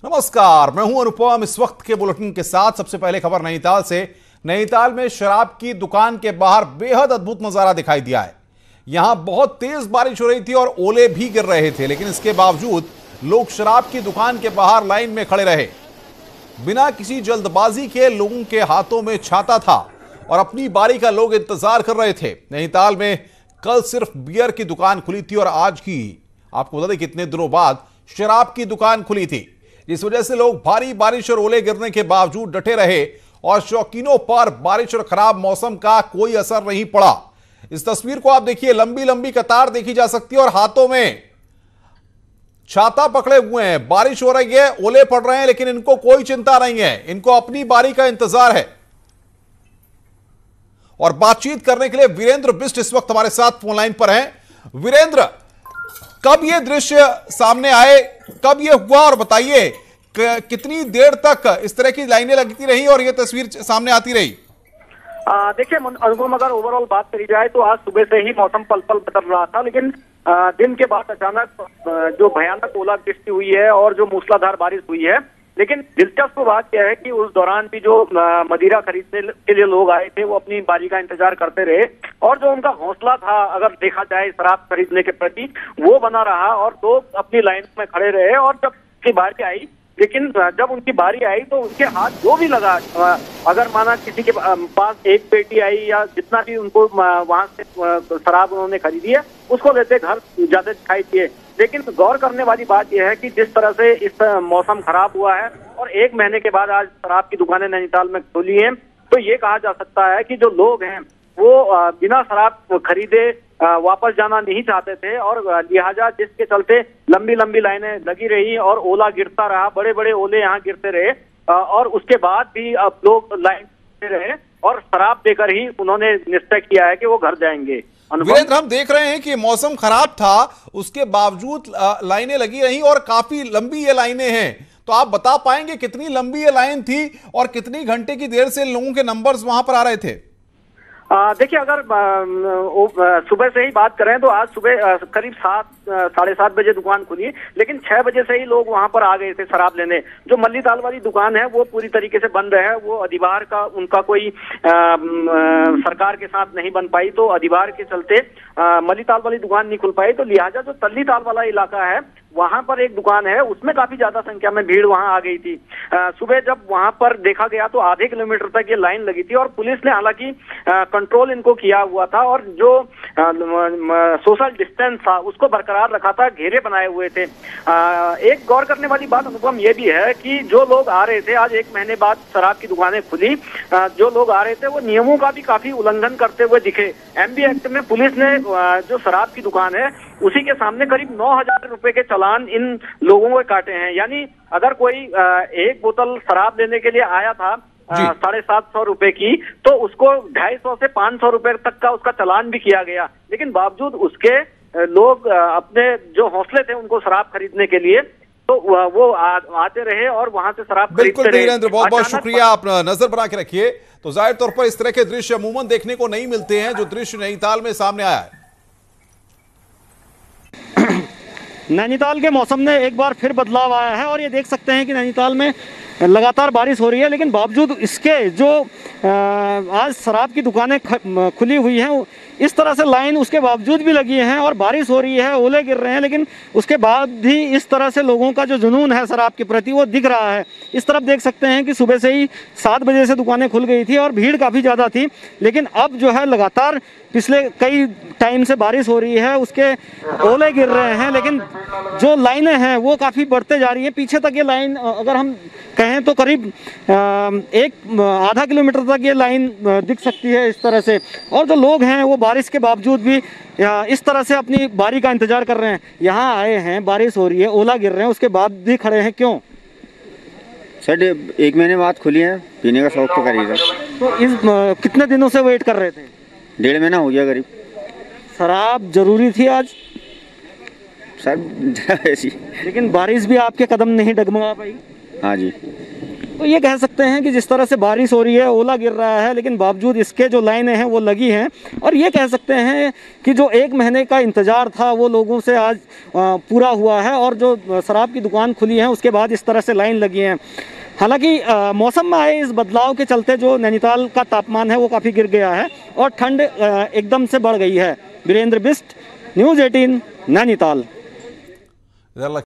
नमस्कार, मैं हूं अनुपम। इस वक्त के बुलेटिन के साथ सबसे पहले खबर नैनीताल से। नैनीताल में शराब की दुकान के बाहर बेहद अद्भुत नजारा दिखाई दिया है। यहां बहुत तेज बारिश हो रही थी और ओले भी गिर रहे थे, लेकिन इसके बावजूद लोग शराब की दुकान के बाहर लाइन में खड़े रहे। बिना किसी जल्दबाजी के लोगों के हाथों में छाता था और अपनी बारी का लोग इंतजार कर रहे थे। नैनीताल में कल सिर्फ बियर की दुकान खुली थी और आज की आपको बता दें कितने दिनों बाद शराब की दुकान खुली थी, जिस वजह से लोग भारी बारिश और ओले गिरने के बावजूद डटे रहे और शौकीनों पर बारिश और खराब मौसम का कोई असर नहीं पड़ा। इस तस्वीर को आप देखिए, लंबी लंबी कतार देखी जा सकती है और हाथों में छाता पकड़े हुए हैं। बारिश हो रही है, ओले पड़ रहे हैं, लेकिन इनको कोई चिंता नहीं है, इनको अपनी बारी का इंतजार है। और बातचीत करने के लिए वीरेंद्र बिष्ट इस वक्त हमारे साथ फोन लाइन पर हैं। वीरेंद्र, कब ये दृश्य सामने आए, कब ये हुआ और बताइए कितनी देर तक इस तरह की लाइनें लगती रही और ये तस्वीर सामने आती रही? देखिए अनुपम, अगर ओवरऑल बात करी जाए तो आज सुबह से ही मौसम पल पल बदल रहा था, लेकिन दिन के बाद अचानक जो भयानक ओलावृष्टि हुई है और जो मूसलाधार बारिश हुई है। लेकिन दिलचस्प बात यह है कि उस दौरान भी जो मदिरा खरीदने के लिए लोग आए थे वो अपनी बारी का इंतजार करते रहे और जो उनका हौसला था, अगर देखा जाए शराब खरीदने के प्रति, वो बना रहा और लोग अपनी लाइन में खड़े रहे। और जब उनकी बारी आई, लेकिन जब उनकी बारी आई तो उनके हाथ जो भी लगा, अगर माना किसी के पास एक पेटी आई या जितना भी उनको वहां से शराब उन्होंने खरीदी है उसको लेते घर ज्यादा दिखाई दिए। लेकिन गौर करने वाली बात यह है कि जिस तरह से इस मौसम खराब हुआ है और 1 महीने के बाद आज शराब की दुकानें नैनीताल में खुली हैं, तो ये कहा जा सकता है कि जो लोग हैं वो बिना शराब खरीदे वापस जाना नहीं चाहते थे और लिहाजा जिसके चलते लंबी लंबी लाइनें लगी रही और ओला गिरता रहा, बड़े बड़े ओले यहाँ गिरते रहे और उसके बाद भी अब लोग लाइन में रहे और शराब देकर ही उन्होंने निश्चय किया है कि वो घर जाएंगे। वीरेंद्र, हम देख रहे हैं कि मौसम खराब था, उसके बावजूद लाइनें लगी रही और काफी लंबी ये लाइनें हैं, तो आप बता पाएंगे कितनी लंबी ये लाइन थी और कितनी घंटे की देर से लोगों के नंबर्स वहां पर आ रहे थे? देखिए, अगर सुबह से ही बात करें तो आज सुबह करीब 7-7:30 बजे दुकान खुली, लेकिन 6 बजे से ही लोग वहां पर आ गए थे शराब लेने। जो मल्लीताल वाली दुकान है वो पूरी तरीके से बंद है, वो अधिभार का उनका कोई सरकार के साथ नहीं बन पाई, तो अधिभार के चलते मल्लीताल वाली दुकान नहीं खुल पाई। तो लिहाजा जो तल्लीताल वाला इलाका है वहां पर एक दुकान है, उसमें काफी ज्यादा संख्या में भीड़ वहां आ गई थी। सुबह जब वहां पर देखा गया तो आधे किलोमीटर तक ये लाइन लगी थी और पुलिस ने हालांकि कंट्रोल इनको किया हुआ था और जो सोशल डिस्टेंस था उसको बरकरार रखा था, घेरे बनाए हुए थे। एक गौर करने वाली बात अनुपम ये भी है कि जो लोग आ रहे थे, आज 1 महीने बाद शराब की दुकानें खुली, जो लोग आ रहे थे वो नियमों का भी काफी उल्लंघन करते हुए दिखे। एमबी एक्ट में पुलिस ने जो शराब की दुकान है उसी के सामने करीब 9,000 रुपए के चालान इन लोगों को काटे हैं। यानी अगर कोई एक बोतल शराब लेने के लिए आया था 750 रुपए की, तो उसको 250 से 500 रुपए तक का उसका चालान भी किया गया। लेकिन बावजूद उसके लोग अपने जो हौसले थे उनको शराब खरीदने के लिए, तो वो आते रहे और वहां से शराब खरीदते रहे। बिल्कुल वीरेंद्र, बहुत बहुत शुक्रिया, आप नजर बना के रखिए। तो जाहिर तौर पर इस तरह के दृश्य अमूमन देखने को नहीं मिलते हैं, जो दृश्य नैनीताल में सामने आया है। नैनीताल के मौसम में एक बार फिर बदलाव आया है और ये देख सकते हैं कि नैनीताल में लगातार बारिश हो रही है, लेकिन बावजूद इसके जो आज शराब की दुकानें खुली हुई हैं, इस तरह से लाइन उसके बावजूद भी लगी है और बारिश हो रही है, ओले गिर रहे हैं, लेकिन उसके बाद भी इस तरह से लोगों का जो जुनून है शराब के प्रति वो दिख रहा है। इस तरफ देख सकते हैं कि सुबह से ही 7 बजे से दुकानें खुल गई थी और भीड़ काफ़ी ज़्यादा थी, लेकिन अब जो है लगातार पिछले कई टाइम से बारिश हो रही है, उसके ओले गिर रहे हैं, लेकिन जो लाइनें हैं वो काफ़ी बढ़ते जा रही हैं। पीछे तक ये लाइन अगर हम कहें तो करीब आधा किलोमीटर तक ये लाइन दिख सकती है इस तरह से। और जो लोग हैं वो बारिश के बावजूद भी इस तरह से अपनी बारी का इंतजार कर रहे हैं। यहाँ आए हैं, बारिश हो रही है, ओला गिर रहे हैं, उसके बाद भी खड़े हैं। क्यों सर? 1 महीने बाद खुली है, पीने का शौक तो करेगा। तो इस कितने दिनों से वेट कर रहे थे? 1.5 महीना हो गया करीब। शराब जरूरी थी आज सर ऐसी, लेकिन बारिश भी आपके कदम नहीं डगमगा पाई। हाँ जी। तो ये कह सकते हैं कि जिस तरह से बारिश हो रही है, ओला गिर रहा है, लेकिन बावजूद इसके जो लाइनें हैं वो लगी हैं। और ये कह सकते हैं कि जो 1 महीने का इंतज़ार था वो लोगों से आज पूरा हुआ है। और जो शराब की दुकान खुली है उसके बाद इस तरह से लाइन लगी है। हालांकि मौसम में आए इस बदलाव के चलते जो नैनीताल का तापमान है वो काफ़ी गिर गया है और ठंड एकदम से बढ़ गई है। वीरेंद्र बिष्ट, न्यूज़ 18, नैनीताल।